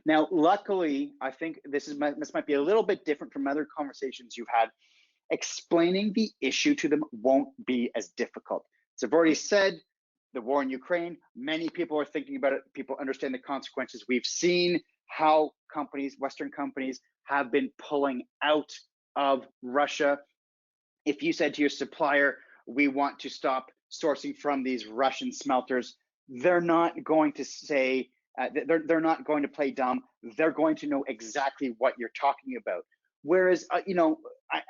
Now, luckily, I think this might be a little bit different from other conversations you've had. Explaining the issue to them won't be as difficult. As I've already said, the war in Ukraine, many people are thinking about it. People understand the consequences. We've seen how companies, Western companies, have been pulling out of Russia. If you said to your supplier, we want to stop sourcing from these Russian smelters, they're not going to say, they're not going to play dumb. They're going to know exactly what you're talking about. Whereas, you know,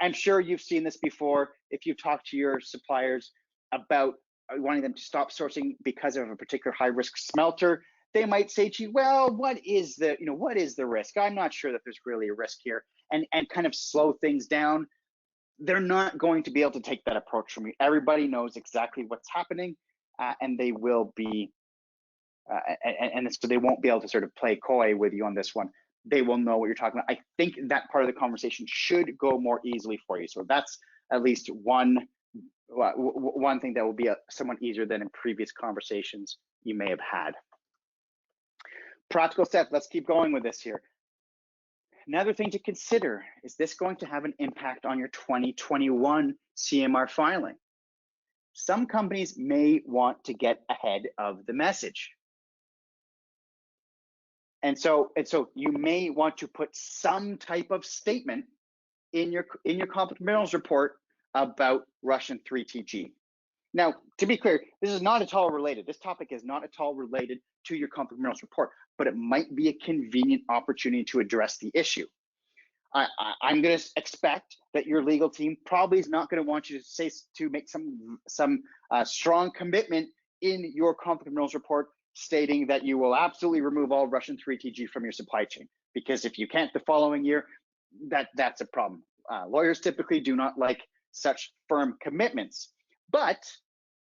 I'm sure you've seen this before. If you've talked to your suppliers about wanting them to stop sourcing because of a particular high risk smelter, they might say to you, well, what is the risk? I'm not sure that there's really a risk here, and kind of slow things down. They're not going to be able to take that approach from you. Everybody knows exactly what's happening, and they will be, and so they won't be able to sort of play coy with you on this one. They will know what you're talking about. I think that part of the conversation should go more easily for you. So that's at least one thing that will be somewhat easier than in previous conversations you may have had. Practical steps, let's keep going with this here. Another thing to consider, is this going to have an impact on your 2021 CMR filing? Some companies may want to get ahead of the message. And so you may want to put some type of statement in your conflict minerals report about Russian 3TG. Now, to be clear, this is not at all related. This topic is not at all related to your conflict minerals report, but it might be a convenient opportunity to address the issue. I'm going to expect that your legal team probably is not going to want you to make some strong commitment in your conflict minerals report stating that you will absolutely remove all Russian 3TG from your supply chain, because if you can't the following year, that's a problem. Lawyers typically do not like such firm commitments, but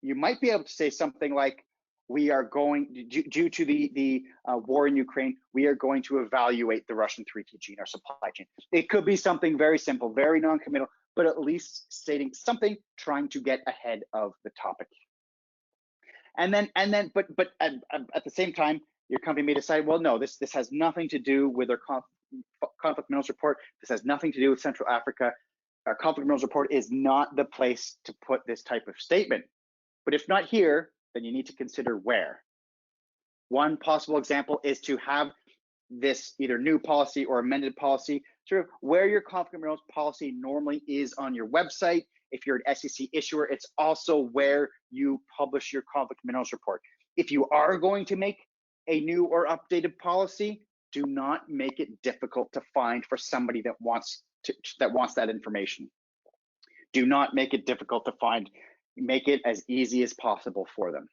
you might be able to say something like, we are going, due to the war in Ukraine, we are going to evaluate the Russian 3TG in our supply chain. It could be something very simple, very non-committal, but at least stating something, trying to get ahead of the topic. But at the same time, your company may decide, well, no, this has nothing to do with our conflict minerals report. This has nothing to do with Central Africa. Our conflict minerals report is not the place to put this type of statement. But if not here, then you need to consider where. One possible example is to have this either new policy or amended policy, sort of where your conflict minerals policy normally is on your website. If you're an SEC issuer, it's also where you publish your conflict minerals report. If you are going to make a new or updated policy, do not make it difficult to find for somebody that wants that information. Do not make it difficult to find. Make it as easy as possible for them.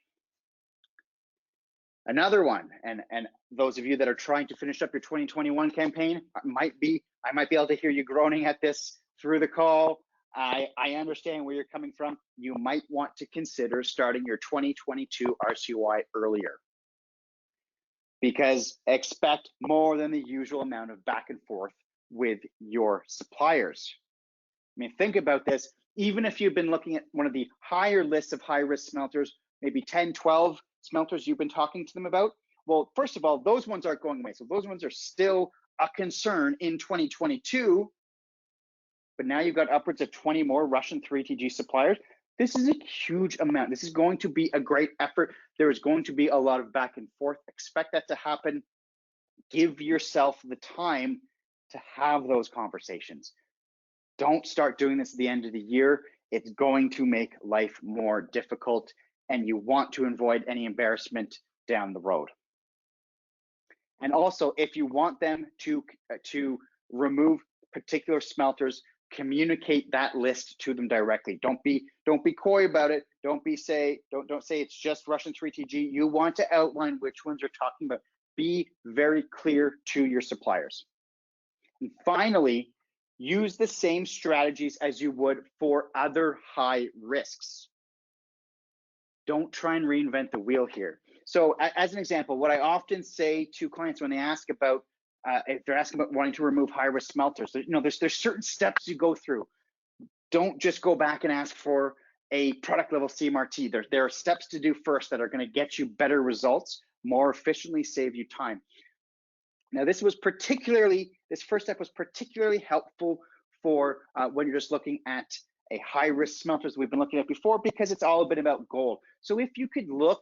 Another one, and those of you that are trying to finish up your 2021 campaign, I might be able to hear you groaning at this through the call. I understand where you're coming from. You might want to consider starting your 2022 RCY earlier, because expect more than the usual amount of back and forth with your suppliers. I mean, think about this. Even if you've been looking at one of the higher lists of high-risk smelters, maybe 10, 12 smelters you've been talking to them about, well, first of all, those ones aren't going away. So those ones are still a concern in 2022. But now you've got upwards of 20 more Russian 3TG suppliers. This is a huge amount. This is going to be a great effort. There is going to be a lot of back and forth. Expect that to happen. Give yourself the time to have those conversations. Don't start doing this at the end of the year. It's going to make life more difficult, and you want to avoid any embarrassment down the road. And also, if you want them to remove particular smelters communicate that list to them directly. Don't be coy about it. Don't say it's just Russian 3TG. You want to outline which ones you're talking about. Be very clear to your suppliers. And finally, use the same strategies as you would for other high risks. Don't try and reinvent the wheel here. So as an example, what I often say to clients when they ask about, if they're asking about wanting to remove high risk smelters, there's certain steps you go through. Don't just go back and ask for a product level CMRT. There are steps to do first that are going to get you better results, more efficiently save you time. Now, this first step was particularly helpful for when you're just looking at a high risk smelters we've been looking at before, because it's all a bit about gold. So if you could look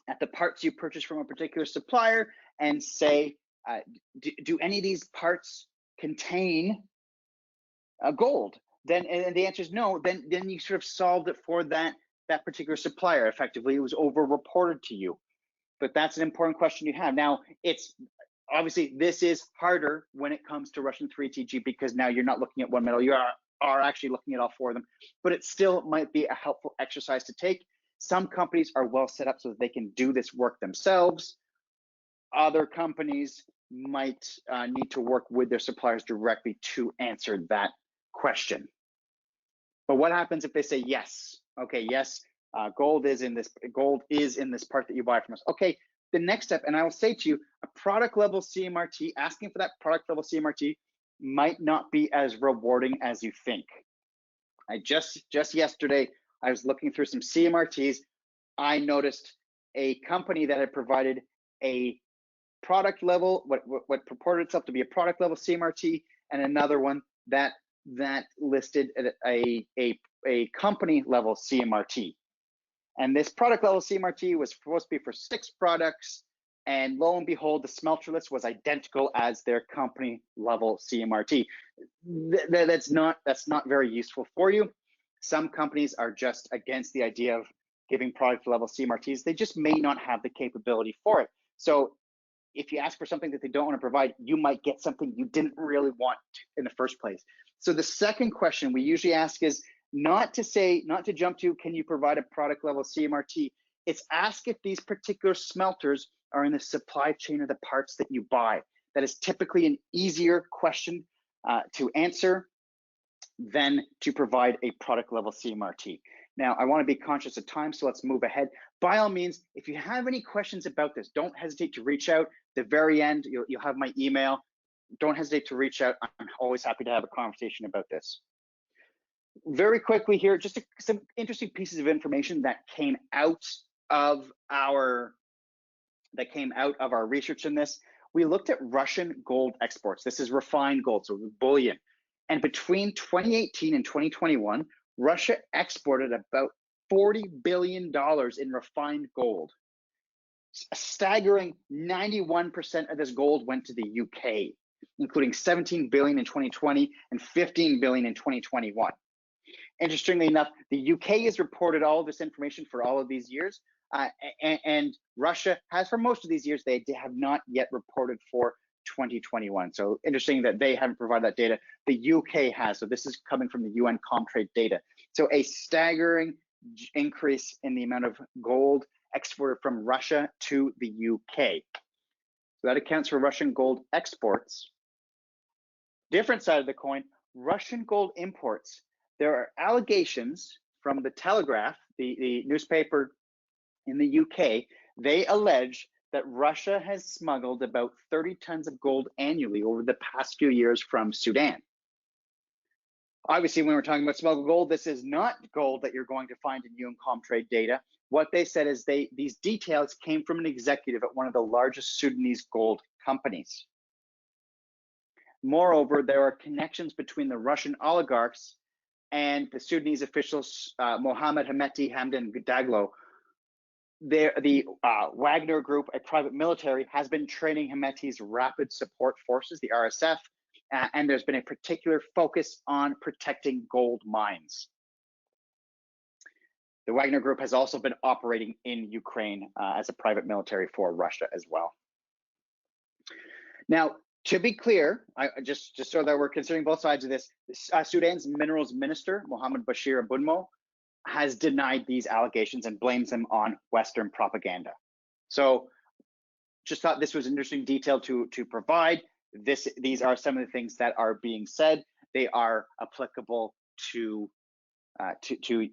at the parts you purchase from a particular supplier and say, do any of these parts contain gold? And the answer is no. Then you sort of solved it for that particular supplier. Effectively, it was over-reported to you. But that's an important question you have. Now, it's obviously this is harder when it comes to Russian 3TG, because now you're not looking at one metal. You are actually looking at all four of them. But it still might be a helpful exercise to take. Some companies are well set up so that they can do this work themselves. Other companies might need to work with their suppliers directly to answer that question. But what happens if they say yes? Okay, yes, gold is in this part that you buy from us. Okay, the next step, and I will say to you, a product level CMRT, asking for that product level CMRT might not be as rewarding as you think. I just yesterday, I was looking through some CMRTs. I noticed a company that had provided a product level, what purported itself to be a product level CMRT, and another one that listed a company level CMRT. And this product level CMRT was supposed to be for 6 products, and lo and behold, the smelter list was identical as their company level CMRT. That's not very useful for you. Some companies are just against the idea of giving product level CMRTs. They just may not have the capability for it. So if you ask for something that they don't want to provide, you might get something you didn't really want in the first place. So the second question we usually ask is not to jump to, can you provide a product level CMRT? It's ask if these particular smelters are in the supply chain of the parts that you buy. That is typically an easier question to answer than to provide a product level CMRT. Now, I want to be conscious of time, so let's move ahead. By all means, if you have any questions about this, don't hesitate to reach out. At the very end, you'll have my email. Don't hesitate to reach out. I'm always happy to have a conversation about this. Very quickly here, just some interesting pieces of information that came out of our research in this. We looked at Russian gold exports. This is refined gold, so bullion. And between 2018 and 2021, Russia exported about $40 billion in refined gold. A staggering 91% of this gold went to the UK, including 17 billion in 2020 and 15 billion in 2021. Interestingly enough, the UK has reported all of this information for all of these years, and Russia has for most of these years. They have not yet reported for 2021. So interesting that they haven't provided that data. The UK has, so this is coming from the UN Comtrade data. So a staggering increase in the amount of gold exported from Russia to the UK. So that accounts for Russian gold exports. Different side of the coin, Russian gold imports. There are allegations from the Telegraph, the newspaper in the UK. They allege that Russia has smuggled about 30 tons of gold annually over the past few years from Sudan. Obviously, when we're talking about smuggled gold, this is not gold that you're going to find in UN Comtrade data. What they said is these details came from an executive at one of the largest Sudanese gold companies. Moreover, there are connections between the Russian oligarchs and the Sudanese officials, Mohammed Hemeti Hamdan Daglo. The Wagner Group, a private military, has been training Hemeti's Rapid Support Forces, the RSF, and there's been a particular focus on protecting gold mines. The Wagner Group has also been operating in Ukraine as a private military for Russia as well. Now, To be clear, just so that we're considering both sides of this, Sudan's minerals minister, Mohammed Bashir Abunmo, has denied these allegations and blames them on Western propaganda. So just thought this was an interesting detail to provide. These are some of the things that are being said. They are applicable to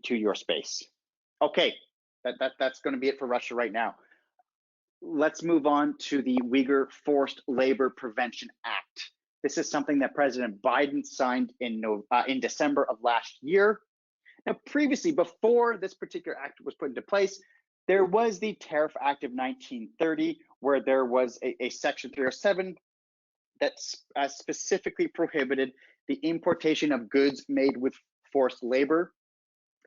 your space. Okay, that's going to be it for Russia right now. Let's move on to the Uyghur Forced Labor Prevention Act. This is something that President Biden signed in December of last year. Now, previously, before this particular act was put into place, there was the Tariff Act of 1930, where there was a Section 307 that specifically prohibited the importation of goods made with forced labor,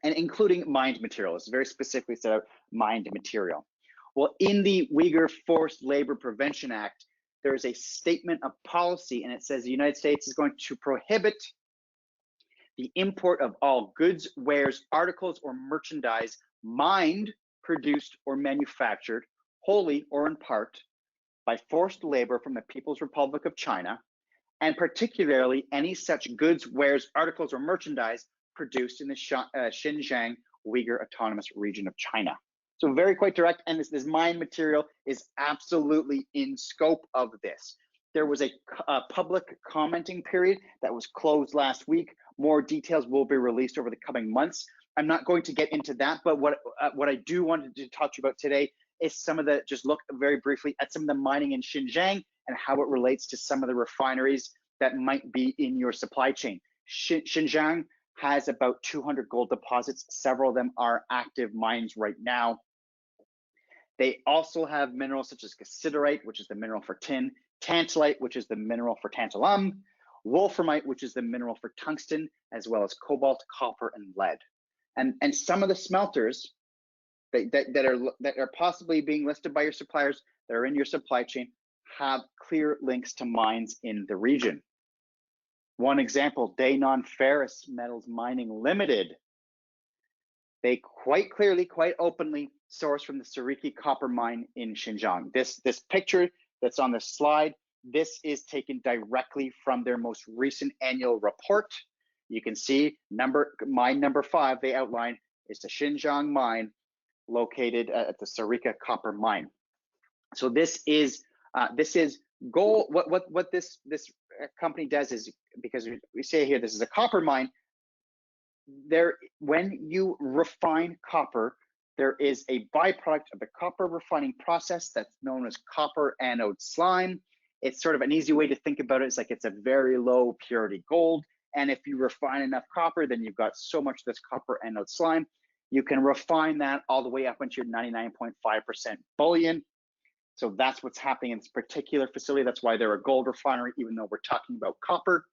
and including mined material. It's very specifically set out mined material. Well, in the Uyghur Forced Labor Prevention Act, there is a statement of policy, and it says the United States is going to prohibit the import of all goods, wares, articles, or merchandise mined, produced, or manufactured, wholly or in part, by forced labor from the People's Republic of China, and particularly any such goods, wares, articles, or merchandise produced in the Xinjiang Uyghur Autonomous Region of China. So very quite direct, and this mined material is absolutely in scope of this. There was a public commenting period that was closed last week. More details will be released over the coming months. I'm not going to get into that, but what I do want to talk to you about today is some of the, just look very briefly at some of the mining in Xinjiang and how it relates to some of the refineries that might be in your supply chain. Xinjiang has about 200 gold deposits. Several of them are active mines right now. They also have minerals such as cassiterite, which is the mineral for tin, tantalite, which is the mineral for tantalum, wolframite, which is the mineral for tungsten, as well as cobalt, copper, and lead. And some of the smelters that are possibly being listed by your suppliers that are in your supply chain have clear links to mines in the region. One example, Danon Ferrous Metals Mining Limited. They quite clearly, quite openly source from the Sariki copper mine in Xinjiang. This picture that's on the slide, this is taken directly from their most recent annual report. You can see mine number 5 they outline is the Xinjiang mine located at the Sarika copper mine. So this is gold. What this company does is, because we say here this is a copper mine, when you refine copper, there is a byproduct of the copper refining process that's known as copper anode slime. It's sort of an easy way to think about it. It's like it's a very low purity gold. And if you refine enough copper, then you've got so much of this copper anode slime. You can refine that all the way up into your 99.5% bullion. So that's what's happening in this particular facility. That's why they're a gold refinery, even though we're talking about copper.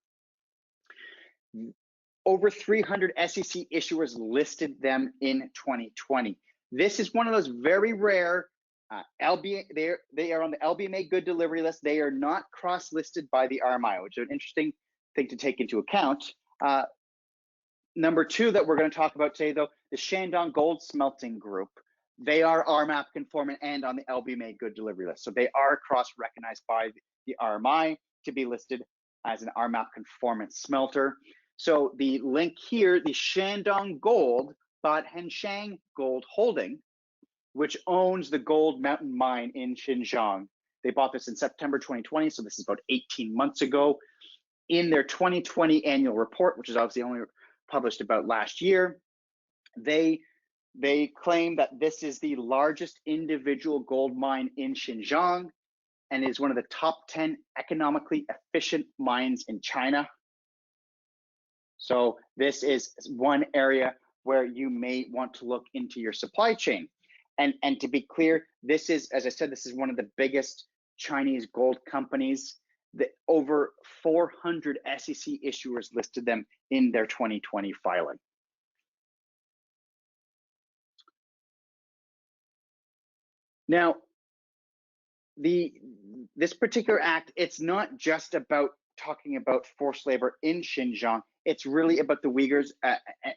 Over 300 SEC issuers listed them in 2020. This is one of those very rare, they are on the LBMA good delivery list. They are not cross-listed by the RMI, which is an interesting thing to take into account. Number 2 that we're going to talk about today, though, the Shandong Gold Smelting Group. They are RMAP conformant and on the LBMA good delivery list. So they are cross-recognized by the RMI to be listed as an RMAP conformant smelter. So the link here, the Shandong Gold bought Xinjiang Gold Holding, which owns the Gold Mountain Mine in Xinjiang. They bought this in September 2020, so this is about 18 months ago. In their 2020 annual report, which is obviously only published about last year, they claim that this is the largest individual gold mine in Xinjiang and is one of the top 10 economically efficient mines in China. So this is one area where you may want to look into your supply chain. And to be clear, this is, as I said, this is one of the biggest Chinese gold companies. Over 400 SEC issuers listed them in their 2020 filing. Now, this particular act, it's not just about talking about forced labor in Xinjiang. It's really about the Uyghurs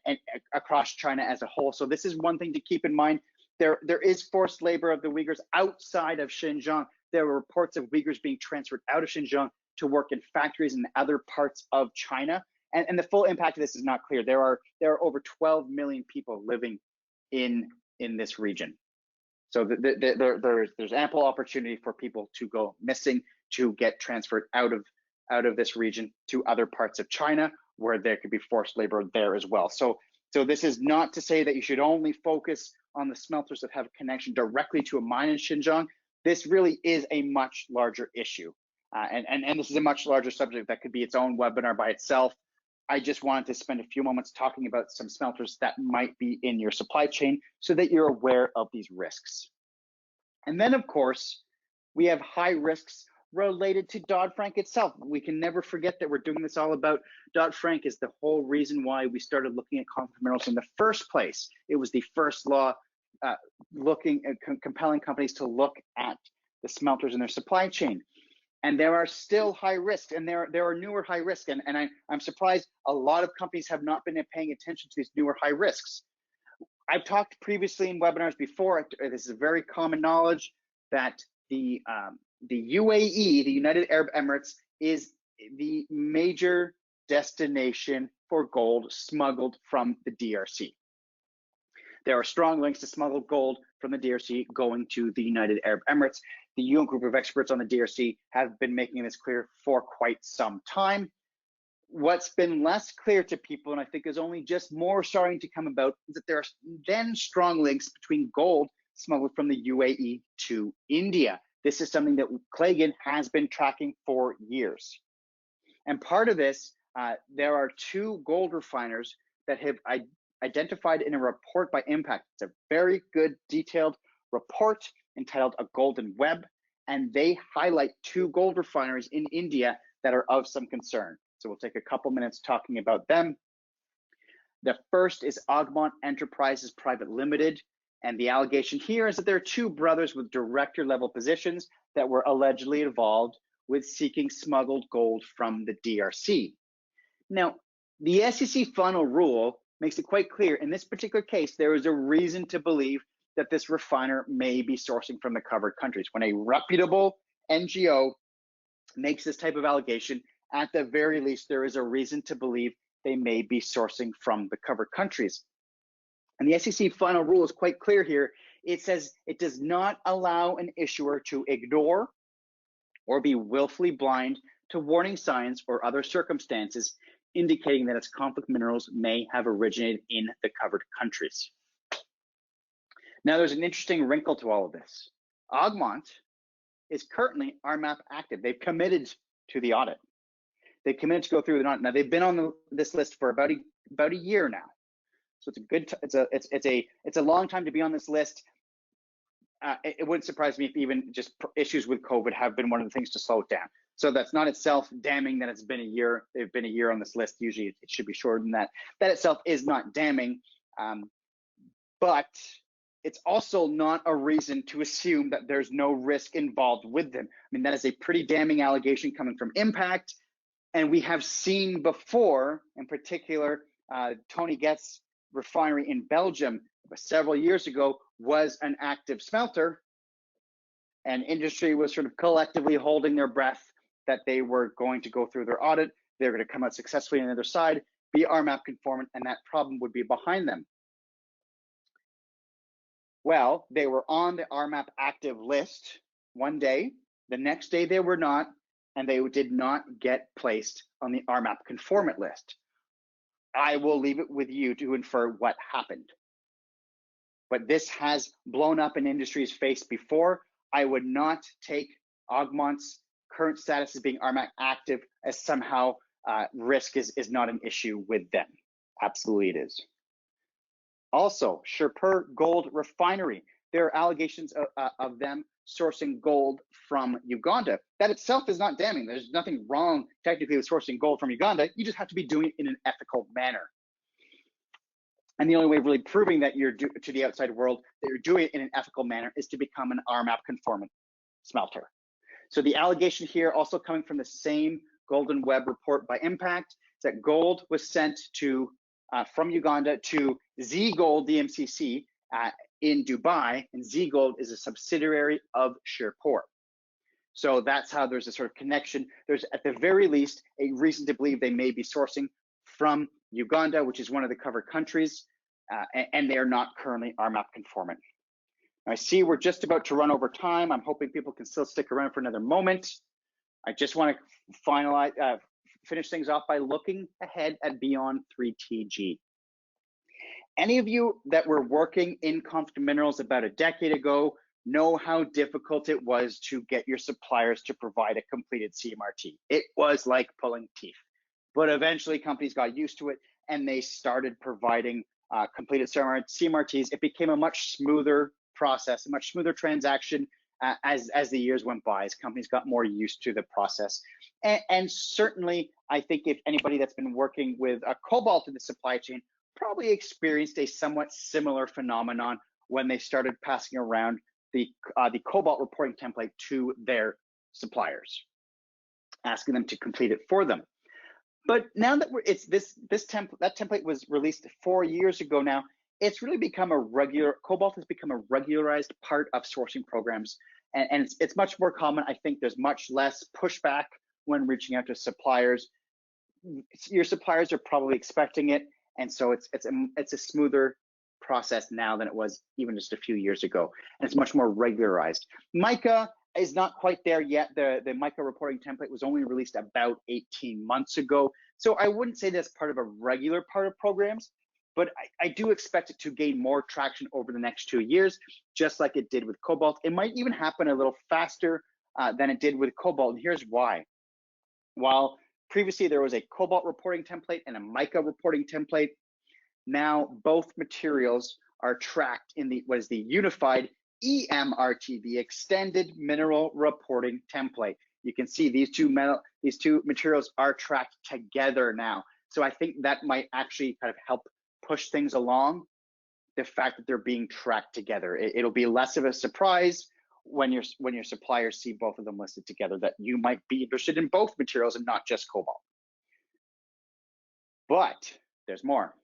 and across China as a whole. So this is one thing to keep in mind. There is forced labor of the Uyghurs outside of Xinjiang. There were reports of Uyghurs being transferred out of Xinjiang to work in factories in other parts of China. And the full impact of this is not clear. There are over 12 million people living in this region. So there's ample opportunity for people to go missing, to get transferred out of this region to other parts of China where there could be forced labor there as well. So this is not to say that you should only focus on the smelters that have a connection directly to a mine in Xinjiang. This really is a much larger issue. And this is a much larger subject that could be its own webinar by itself. I just wanted to spend a few moments talking about some smelters that might be in your supply chain so that you're aware of these risks. And then, of course, we have high risks related to Dodd-Frank itself. We can never forget that we're doing this all about Dodd-Frank is the whole reason why we started looking at conflict minerals in the first place. It was the first law looking at compelling companies to look at the smelters in their supply chain. And there are still high risks, and there are newer high risks. And I'm surprised a lot of companies have not been paying attention to these newer high risks. I've talked previously in webinars before, this is very common knowledge, that the UAE, the United Arab Emirates, is the major destination for gold smuggled from the DRC. There are strong links to smuggled gold from the DRC going to the United Arab Emirates. The UN group of experts on the DRC have been making this clear for quite some time. What's been less clear to people, and I think is only just more starting to come about, is that there are then strong links between gold smuggled from the UAE to India. This is something that Claigan has been tracking for years. And part of this, there are 2 gold refiners that have identified in a report by Impact. It's a very good detailed report entitled A Golden Web, and they highlight 2 gold refineries in India that are of some concern. So we'll take a couple minutes talking about them. The first is Augment Enterprises Private Limited, and the allegation here is that there are 2 brothers with director level positions that were allegedly involved with seeking smuggled gold from the DRC. Now, the SEC final rule makes it quite clear in this particular case, there is a reason to believe that this refiner may be sourcing from the covered countries. When a reputable NGO makes this type of allegation, at the very least, there is a reason to believe they may be sourcing from the covered countries. And the SEC final rule is quite clear here. It says it does not allow an issuer to ignore or be willfully blind to warning signs or other circumstances indicating that its conflict minerals may have originated in the covered countries. Now, there's an interesting wrinkle to all of this. Augment is currently RMAP active. They've committed to the audit. They've committed to go through the audit. Now, they've been on this list for about a year now. So it's a good, it's a long time to be on this list. It wouldn't surprise me if even just issues with COVID have been one of the things to slow it down. So that's not itself damning that it's been a year. They've been a year on this list. Usually it should be shorter than that. That itself is not damning, but it's also not a reason to assume that there's no risk involved with them. I mean, that is a pretty damning allegation coming from Impact. And we have seen before, in particular, Tony Get's refinery in Belgium several years ago was an active smelter, and industry was sort of collectively holding their breath that they were going to go through their audit, they're going to come out successfully on the other side, be RMAP conformant, and that problem would be behind them. Well, they were on the RMAP active list one day, the next day they were not, and they did not get placed on the RMAP conformant list. I will leave it with you to infer what happened. But this has blown up in industry's face before. I would not take Augment's current status as being RMAP active as somehow risk is not an issue with them. Absolutely it is. Also, Sherpur Gold Refinery. There are allegations of them sourcing gold from Uganda. That itself is not damning. There's nothing wrong technically with sourcing gold from Uganda. You just have to be doing it in an ethical manner. And the only way of really proving that you're to the outside world that you're doing it in an ethical manner is to become an RMAP conformant smelter. So the allegation here, also coming from the same Golden Web report by Impact, is that gold was sent to from Uganda to Z Gold DMCC in Dubai, and Z Gold is a subsidiary of Sherpur. So that's how there's a sort of connection. There's at the very least a reason to believe they may be sourcing from Uganda, which is one of the covered countries, and they are not currently RMAP conformant. I see we're just about to run over time. I'm hoping people can still stick around for another moment. I just want to finalize, finish things off by looking ahead at beyond 3TG. Any of you that were working in conflict minerals about a decade ago know how difficult it was to get your suppliers to provide a completed CMRT. It was like pulling teeth, but eventually companies got used to it and they started providing completed CMRTs. It became a much smoother process, a much smoother transaction as the years went by, as companies got more used to the process. And certainly, I think if anybody that's been working with cobalt in the supply chain probably experienced a somewhat similar phenomenon when they started passing around the cobalt reporting template to their suppliers, asking them to complete it for them. But now that that template was released 4 years ago now, it's really become cobalt has become a regularized part of sourcing programs, and it's much more common. I think there's much less pushback when reaching out to suppliers. Your suppliers are probably expecting it, and so it's a smoother process now than it was even just a few years ago, and it's much more regularized. Mica is not quite there yet. The mica reporting template was only released about 18 months ago, so I wouldn't say that's part of a regular part of programs, but I do expect it to gain more traction over the next 2 years, just like it did with cobalt. It might even happen a little faster than it did with cobalt, and here's why. While previously there was a cobalt reporting template and a mica reporting template, now both materials are tracked in what is the unified EMRT, the extended mineral reporting template. You can see these two materials are tracked together now. So I think that might actually kind of help push things along, the fact that they're being tracked together. It'll be less of a surprise when your suppliers see both of them listed together, that you might be interested in both materials and not just cobalt. But there's more.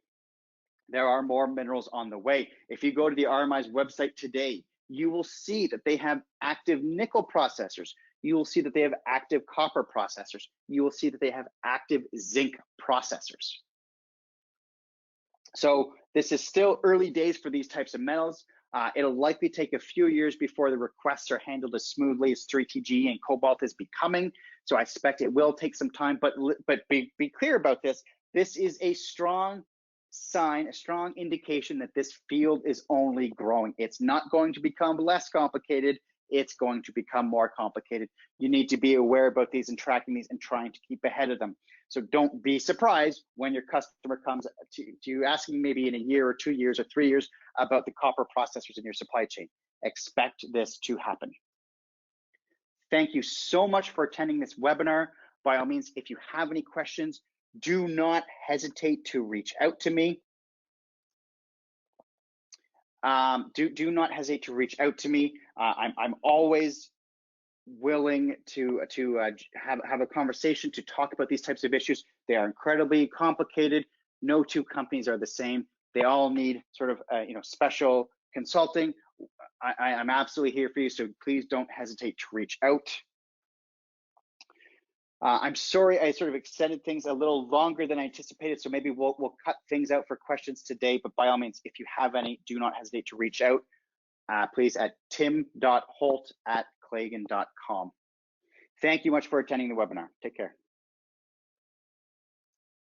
There are more minerals on the way. If you go to the RMI's website today, you will see that they have active nickel processors. You will see that they have active copper processors. You will see that they have active zinc processors. So this is still early days for these types of metals. It'll likely take a few years before the requests are handled as smoothly as 3TG and cobalt is becoming. So I expect it will take some time, but be clear about this. This is a strong sign, a strong indication that this field is only growing. It's not going to become less complicated. It's going to become more complicated. You need to be aware about these and tracking these and trying to keep ahead of them. So don't be surprised when your customer comes to you asking maybe in a year or 2 years or 3 years about the copper processors in your supply chain. Expect this to happen. Thank you so much for attending this webinar. By all means, if you have any questions, do not hesitate to reach out to me. Do not hesitate to reach out to me. I'm always willing to have a conversation to talk about these types of issues. They are incredibly complicated. No two companies are the same. They all need sort of special consulting. I'm absolutely here for you, so please don't hesitate to reach out. I'm sorry I sort of extended things a little longer than I anticipated, so maybe we'll cut things out for questions today, but by all means, if you have any, do not hesitate to reach out, please, at tim.holt@claigan.com. Thank you much for attending the webinar. Take care.